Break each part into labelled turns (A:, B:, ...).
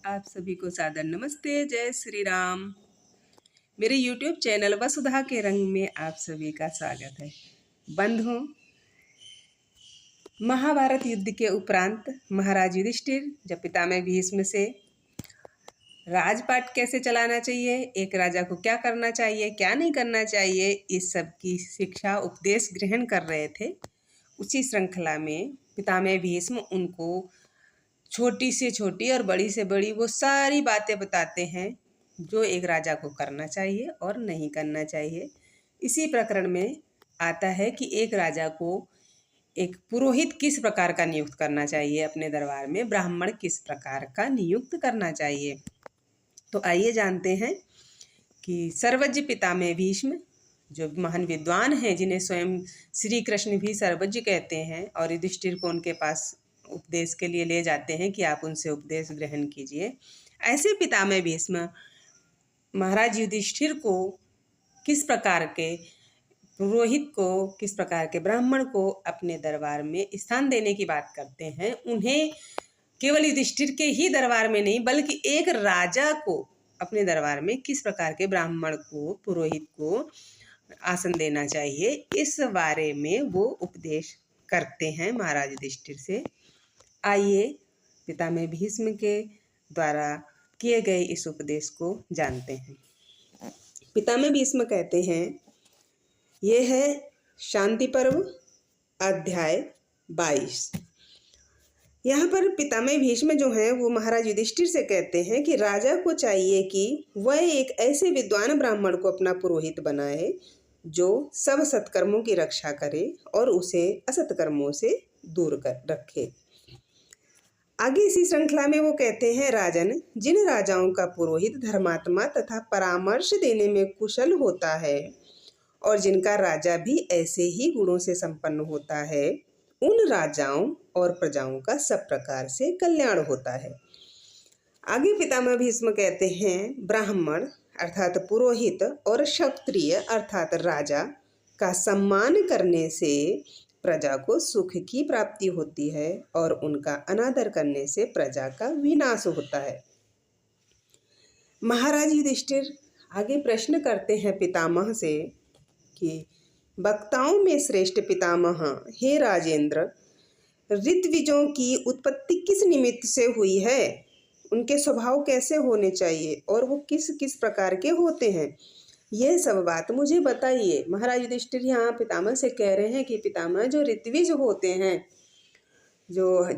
A: आप सभी को सादर नमस्ते। जय श्री राम। मेरे YouTube चैनल वसुधा के रंग में आप सभी का स्वागत है। बंधुओं, महाभारत युद्ध के उपरांत महाराज युधिष्ठिर जब पितामह भीष्म से राजपाट कैसे चलाना चाहिए, एक राजा को क्या करना चाहिए, क्या नहीं करना चाहिए, इस सब की शिक्षा उपदेश ग्रहण कर रहे थे, उसी श्रृंखला में पितामह भीष्म उनको छोटी से छोटी और बड़ी से बड़ी वो सारी बातें बताते हैं जो एक राजा को करना चाहिए और नहीं करना चाहिए। इसी प्रकरण में आता है कि एक राजा को एक पुरोहित किस प्रकार का नियुक्त करना चाहिए, अपने दरबार में ब्राह्मण किस प्रकार का नियुक्त करना चाहिए। तो आइए जानते हैं कि सर्वज्ञ पितामह भीष्म जो महान विद्वान हैं, जिन्हें स्वयं श्री कृष्ण भी सर्वज्ञ कहते हैं, और युधिष्ठिर को उनके पास उपदेश के लिए ले जाते हैं कि आप उनसे उपदेश ग्रहण कीजिए। ऐसे पितामह भीष्म महाराज युधिष्ठिर को किस प्रकार के पुरोहित को, किस प्रकार के ब्राह्मण को अपने दरबार में स्थान देने की बात करते हैं। उन्हें केवल युधिष्ठिर के ही दरबार में नहीं, बल्कि एक राजा को अपने दरबार में किस प्रकार के ब्राह्मण को, पुरोहित को आसन देना चाहिए, इस बारे में वो उपदेश करते हैं महाराज युधिष्ठिर से। आइए पितामह भीष्म के द्वारा किए गए इस उपदेश को जानते हैं। पितामह भीष्म कहते हैं, ये है शांति पर्व अध्याय 22। यहाँ पर पितामह भीष्म जो हैं वो महाराज युधिष्ठिर से कहते हैं कि राजा को चाहिए कि वह एक ऐसे विद्वान ब्राह्मण को अपना पुरोहित बनाए जो सब सत्कर्मों की रक्षा करे और उसे असत्कर्मों से दूर कर रखे। आगे इसी श्रृंखला में वो कहते हैं, राजन, जिन राजाओं का पुरोहित धर्मात्मा तथा परामर्श देने में कुशल होता है और जिनका राजा भी ऐसे ही गुणों से संपन्न होता है, उन राजाओं और प्रजाओं का सब प्रकार से कल्याण होता है। आगे पितामह भीष्म कहते हैं, ब्राह्मण अर्थात पुरोहित और क्षत्रिय अर्थात राजा का सम्मान करने से प्रजा को सुख की प्राप्ति होती है और उनका अनादर करने से प्रजा का विनाश होता है। महाराज युधिष्ठिर आगे प्रश्न करते हैं पितामह से कि वक्ताओं में श्रेष्ठ पितामह, हे राजेंद्र, ऋत्विजों की उत्पत्ति किस निमित्त से हुई है, उनके स्वभाव कैसे होने चाहिए और वो किस किस प्रकार के होते हैं, यह सब बात मुझे बताइए। महाराज युधिष्ठिर यहाँ पितामह से कह रहे हैं कि पितामह, जो ऋत्विज होते हैं, जो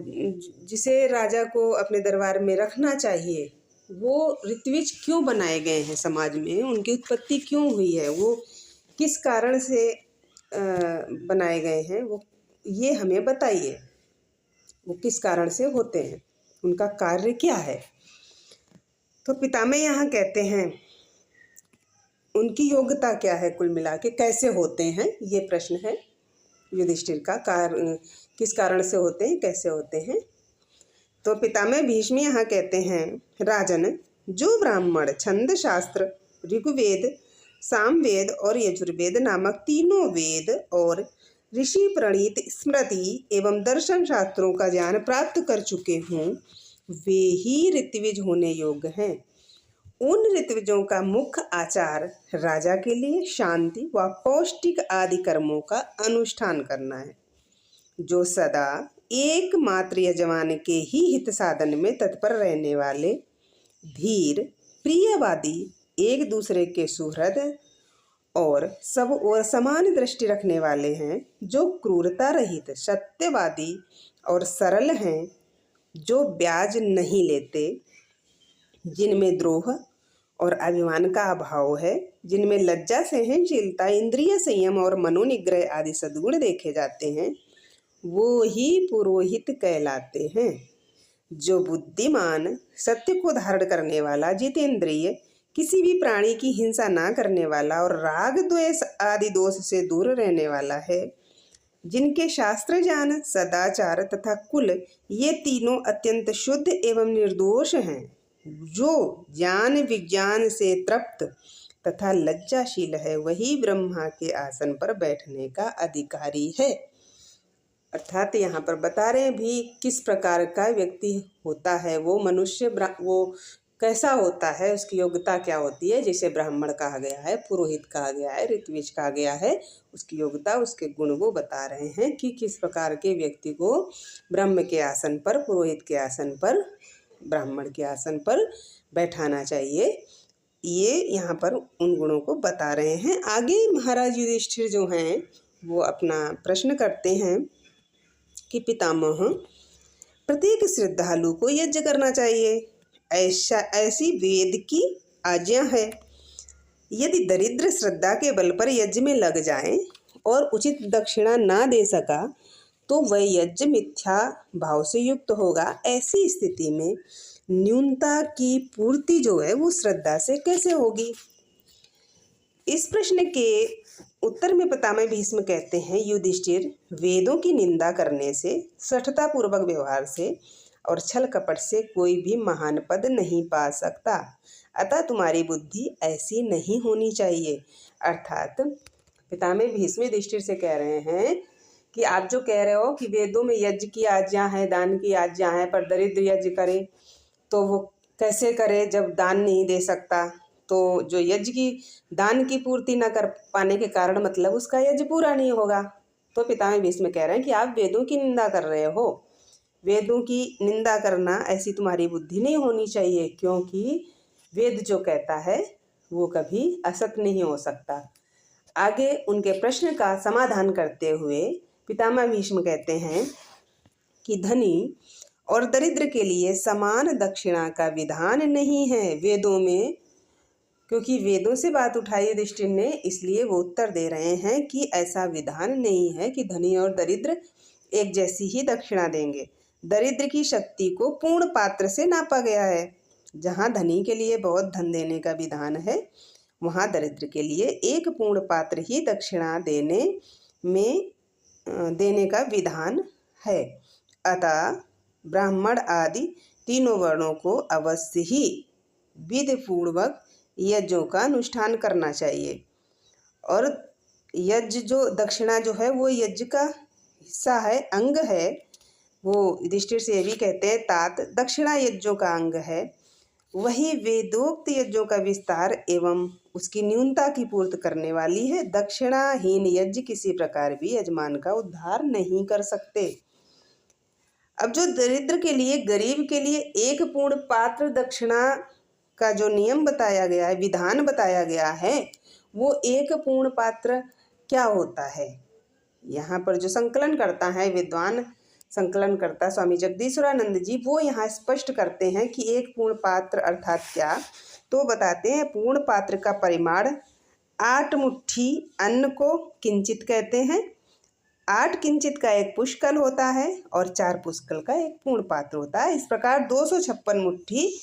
A: जिसे राजा को अपने दरबार में रखना चाहिए, वो ऋत्विज क्यों बनाए गए हैं समाज में, उनकी उत्पत्ति क्यों हुई है, वो किस कारण से बनाए गए हैं, वो ये हमें बताइए। वो किस कारण से होते हैं, उनका कार्य क्या है। तो पितामह यहाँ कहते हैं, उनकी योग्यता क्या है, कुल मिला के कैसे होते हैं, ये प्रश्न है युधिष्ठिर का। किस कारण से होते हैं, कैसे होते हैं। तो पितामह भीष्म यहाँ कहते हैं, राजन, जो ब्राह्मण छंद शास्त्र, ऋग्वेद, सामवेद और यजुर्वेद नामक तीनों वेद और ऋषि प्रणीत स्मृति एवं दर्शन शास्त्रों का ज्ञान प्राप्त कर चुके हों, वे ही ऋत्विज होने योग्य हैं। उन ऋत्विजों का मुख्य आचार राजा के लिए शांति व पौष्टिक आदि कर्मों का अनुष्ठान करना है, जो सदा एकमात्र यजमान के ही हित साधन में तत्पर रहने वाले, धीर, प्रियवादी, एक दूसरे के सुहृद और सब और समान दृष्टि रखने वाले हैं, जो क्रूरता रहित, सत्यवादी और सरल हैं, जो ब्याज नहीं लेते, जिनमें द्रोह और अभिमान का अभाव है, जिनमें लज्जा, सहनशीलता, इंद्रिय संयम और मनोनिग्रह आदि सद्गुण देखे जाते हैं, वो ही पुरोहित कहलाते हैं। जो बुद्धिमान, सत्य को धारण करने वाला, जितेंद्रिय, किसी भी प्राणी की हिंसा ना करने वाला और राग द्वेष आदि दोष से दूर रहने वाला है, जिनके शास्त्र ज्ञान, सदाचार तथा कुल ये तीनों अत्यंत शुद्ध एवं निर्दोष हैं, जो ज्ञान विज्ञान से तृप्त तथा लज्जाशील है, वही ब्रह्मा के आसन पर बैठने का अधिकारी है। अर्थात यहाँ पर बता रहे हैं भी किस प्रकार का व्यक्ति होता है, वो मनुष्य वो कैसा होता है, उसकी योग्यता क्या होती है। जैसे ब्राह्मण कहा गया है, पुरोहित कहा गया है, ऋत्विज कहा गया है, उसकी योग्यता, उसके गुण वो बता रहे हैं कि किस प्रकार के व्यक्ति को ब्रह्म के आसन पर, पुरोहित के आसन पर, ब्राह्मण के आसन पर बैठाना चाहिए। ये यहाँ पर उन गुणों को बता रहे हैं। आगे महाराज युधिष्ठिर जो हैं वो अपना प्रश्न करते हैं कि पितामह, प्रत्येक श्रद्धालु को यज्ञ करना चाहिए, ऐसी वेद की आज्ञा है। यदि दरिद्र श्रद्धा के बल पर यज्ञ में लग जाए और उचित दक्षिणा ना दे सका तो वह यज्ञ मिथ्या भाव से युक्त होगा। ऐसी स्थिति में न्यूनता की पूर्ति जो है वो श्रद्धा से कैसे होगी। इस प्रश्न के उत्तर में पितामह भीष्म कहते हैं, युधिष्ठिर, वेदों की निंदा करने से, सठता पूर्वक व्यवहार से और छल कपट से कोई भी महान पद नहीं पा सकता, अतः तुम्हारी बुद्धि ऐसी नहीं होनी चाहिए। अर्थात पितामह भीष्म युधिष्ठिर से कह रहे हैं कि आप जो कह रहे हो कि वेदों में यज्ञ की आज्ञा है, दान की आज्ञा है, पर दरिद्र यज्ञ करे तो वो कैसे करे जब दान नहीं दे सकता। तो जो यज्ञ की दान की पूर्ति न कर पाने के कारण मतलब उसका यज्ञ पूरा नहीं होगा। तो पितामह भीष्म कह रहे हैं कि आप वेदों की निंदा कर रहे हो। वेदों की निंदा करना ऐसी तुम्हारी बुद्धि नहीं होनी चाहिए, क्योंकि वेद जो कहता है वो कभी असत नहीं हो सकता। आगे उनके प्रश्न का समाधान करते हुए पितामह भीष्म कहते हैं कि धनी और दरिद्र के लिए समान दक्षिणा का विधान नहीं है वेदों में। क्योंकि वेदों से बात उठाई युधिष्ठिर ने, इसलिए वो उत्तर दे रहे हैं कि ऐसा विधान नहीं है कि धनी और दरिद्र एक जैसी ही दक्षिणा देंगे। दरिद्र की शक्ति को पूर्ण पात्र से नापा गया है। जहाँ धनी के लिए बहुत धन देने का विधान है, वहाँ दरिद्र के लिए एक पूर्ण पात्र ही दक्षिणा देने का विधान है। अतः ब्राह्मण आदि तीनों वर्णों को अवश्य ही विधि पूर्वक यज्ञों का अनुष्ठान करना चाहिए। और यज्ञ जो दक्षिणा जो है वो यज्ञ का हिस्सा है, अंग है। वो युधिष्ठिर से भी कहते हैं, तात दक्षिणा यज्ञों का अंग है। वही वेदोक्त यज्ञों का विस्तार एवं उसकी न्यूनता की पूर्ति करने वाली है। दक्षिणाहीन यज्ञ किसी प्रकार भी यजमान का उद्धार नहीं कर सकते। अब जो दरिद्र के लिए, गरीब के लिए एक पूर्ण पात्र दक्षिणा का जो नियम बताया गया है, विधान बताया गया है, वो एक पूर्ण पात्र क्या होता है। यहाँ पर जो संकलन करता है विद्वान संकलनकर्ता स्वामी जगदीश्वरानंद जी, वो यहाँ स्पष्ट करते हैं कि एक पूर्ण पात्र अर्थात क्या। तो बताते हैं, पूर्ण पात्र का परिमाण 8 मुट्ठी अन्न को किंचित कहते हैं। 8 किंचित का एक पुष्कल होता है और 4 पुष्कल का एक पूर्ण पात्र होता है। इस प्रकार 256 मुट्ठी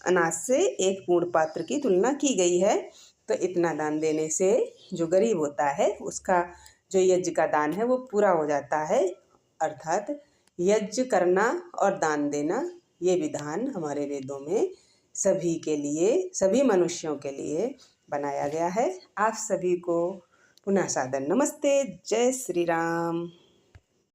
A: अनाज से एक पूर्ण पात्र की तुलना की गई है। तो इतना दान देने से जो गरीब होता है उसका जो यज्ञ का दान है वो पूरा हो जाता है। अर्थात यज्ञ करना और दान देना ये विधान हमारे वेदों में सभी के लिए, सभी मनुष्यों के लिए बनाया गया है। आप सभी को पुनः सादर नमस्ते। जय श्री राम।